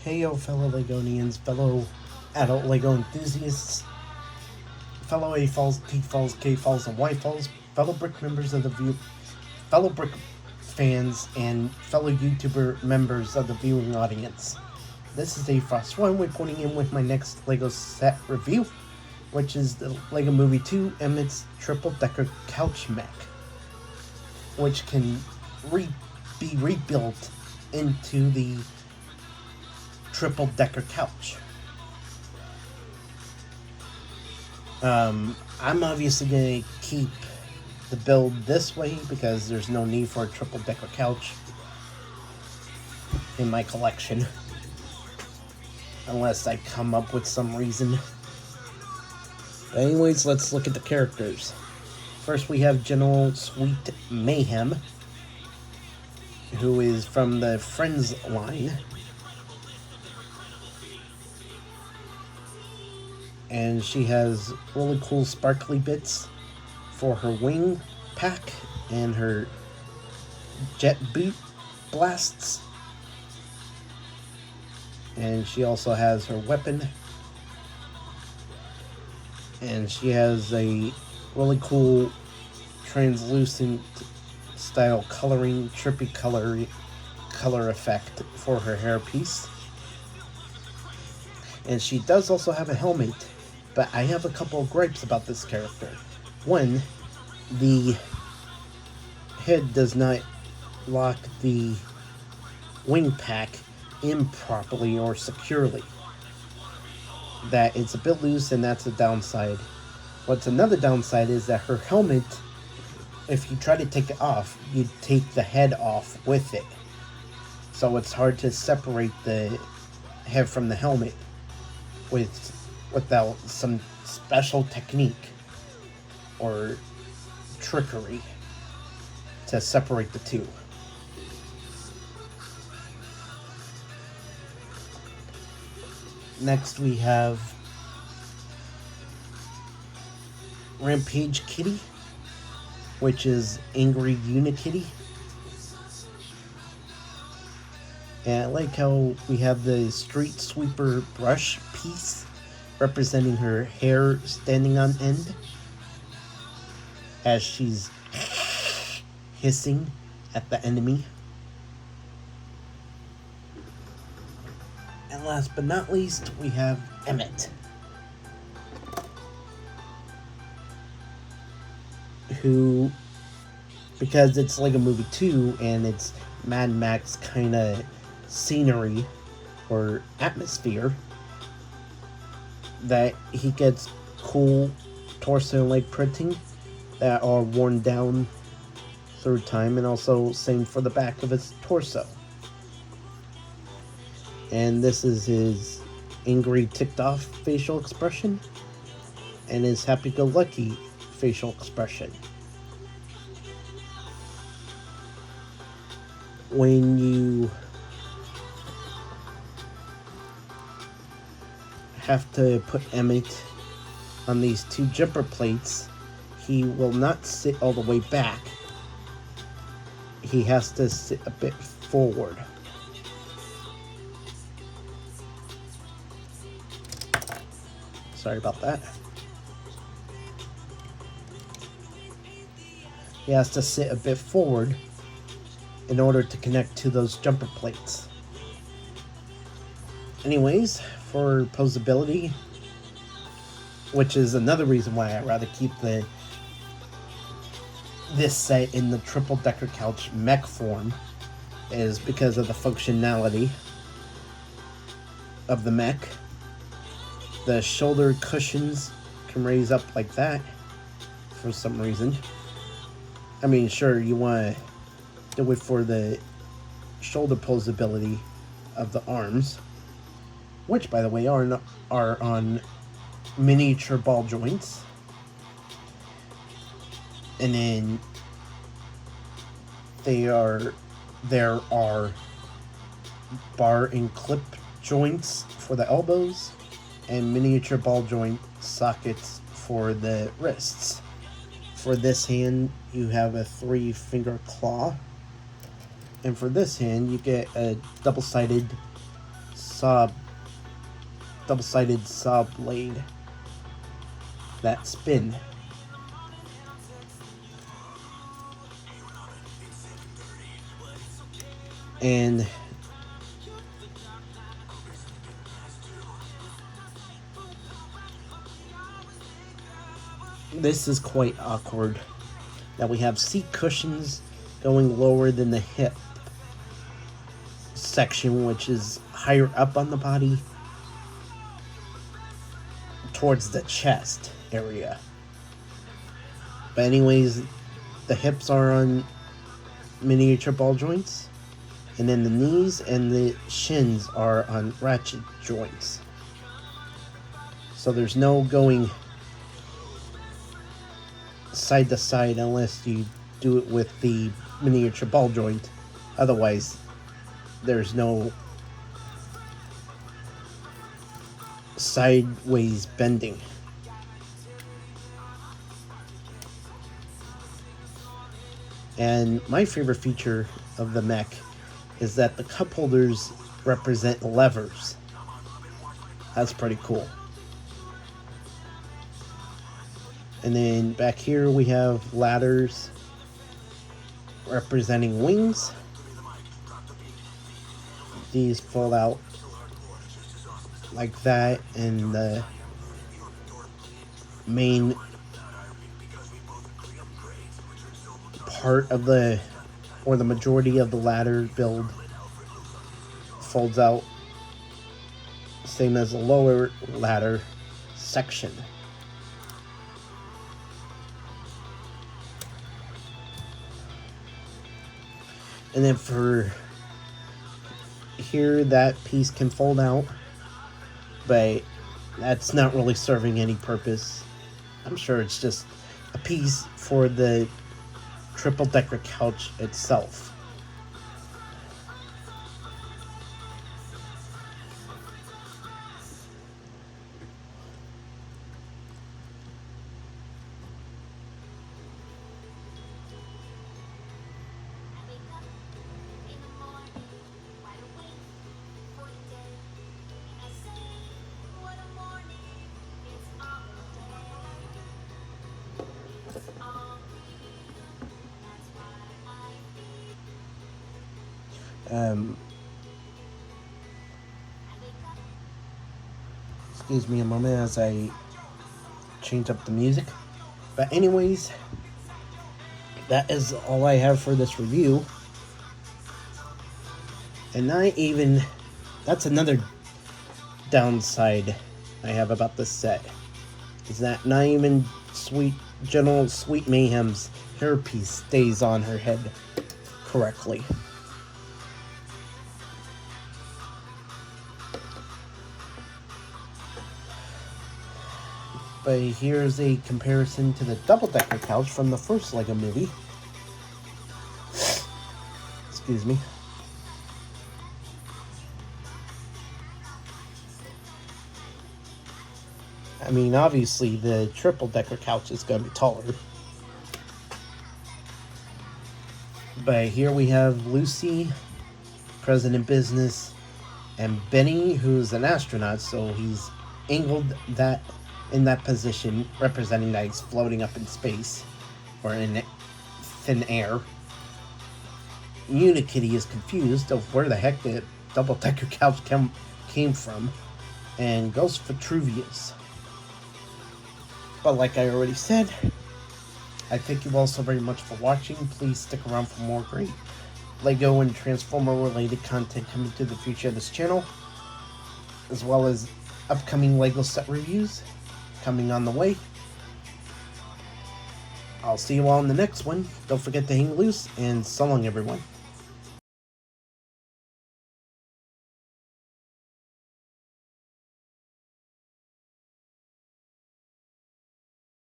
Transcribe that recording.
Heyo, fellow Legonians, fellow adult Lego enthusiasts, fellow A Falls, T Falls, K Falls, and Y Falls, fellow Brick members of the view, fellow Brick fans, and fellow YouTuber members of the viewing audience. This is A Frost One reporting in with my next Lego set review, which is the Lego Movie 2 Emmet's Triple Decker Couch Mech, which can be rebuilt into the triple decker couch. I'm obviously going to keep the build this way because there's no need for a triple decker couch in my collection unless I come up with some reason. But anyways, let's look at the characters. First we have General Sweet Mayhem, who is from the Friends line. And she has really cool sparkly bits for her wing pack and her jet boot blasts. And she also has her weapon. And she has a really cool translucent style coloring, trippy color effect for her hairpiece. And she does also have a helmet. But I have a couple of gripes about this character. One, the head does not lock the wing pack in properly or securely. That it's a bit loose, and that's a downside. What's another downside is that her helmet, if you try to take it off, you take the head off with it. So it's hard to separate the head from the helmet without some special technique or trickery to separate the two. Next we have Rampage Kitty, which is Angry Unikitty. And I like how we have the street sweeper brush piece representing her hair standing on end as she's hissing at the enemy. And last but not least, we have Emmet, who, because it's like a movie 2 and it's Mad Max kind of scenery or atmosphere, that he gets cool torso and leg printing that are worn down through time, and also same for the back of his torso. And this is his angry, ticked off facial expression and his happy-go-lucky facial expression. When you have to put Emmet on these two jumper plates, he will not sit all the way back. He has to sit a bit forward. Sorry about that. He has to sit a bit forward in order to connect to those jumper plates. Anyways, for posability, which is another reason why I'd rather keep this set in the triple decker couch mech form, is because of the functionality of the mech. The shoulder cushions can raise up like that for some reason. I mean, sure, you want to do it for the shoulder posability of the arms, which, by the way, are on miniature ball joints. And then there are bar and clip joints for the elbows and miniature ball joint sockets for the wrists. For this hand, you have a 3-finger claw. And for this hand, you get a double-sided double-sided saw blade that spin. And this is quite awkward that we have seat cushions going lower than the hip section, which is higher up on the body towards the chest area. But anyways, the hips are on miniature ball joints, and then the knees and the shins are on ratchet joints. So there's no going side to side unless you do it with the miniature ball joint. Otherwise, there's no sideways bending. And my favorite feature of the mech is that the cup holders represent levers. That's pretty cool. And then back here we have ladders representing wings. These fold out like that, and the main part of the, or the majority of the ladder build folds out, same as the lower ladder section. And then for here, that piece can fold out, but that's not really serving any purpose. I'm sure it's just a piece for the triple-decker couch itself. Excuse me a moment as I change up the music. But anyways, that is all I have for this review. And not even, that's another downside I have about this set, is that not even General Sweet Mayhem's hairpiece stays on her head correctly. But here's a comparison to the double-decker couch from the first LEGO movie. Excuse me. I mean, obviously, the triple-decker couch is going to be taller. But here we have Lucy, President Business, and Benny, who's an astronaut, so he's angled that in that position, representing that he's floating up in space, or in thin air. Unikitty is confused of where the heck the double-decker couch came from, and goes for Vitruvius. But like I already said, I thank you all so very much for watching. Please stick around for more great LEGO and Transformer related content coming to the future of this channel, as well as upcoming LEGO set reviews coming on the way. I'll see you all in the next one. Don't forget to hang loose, and so long everyone.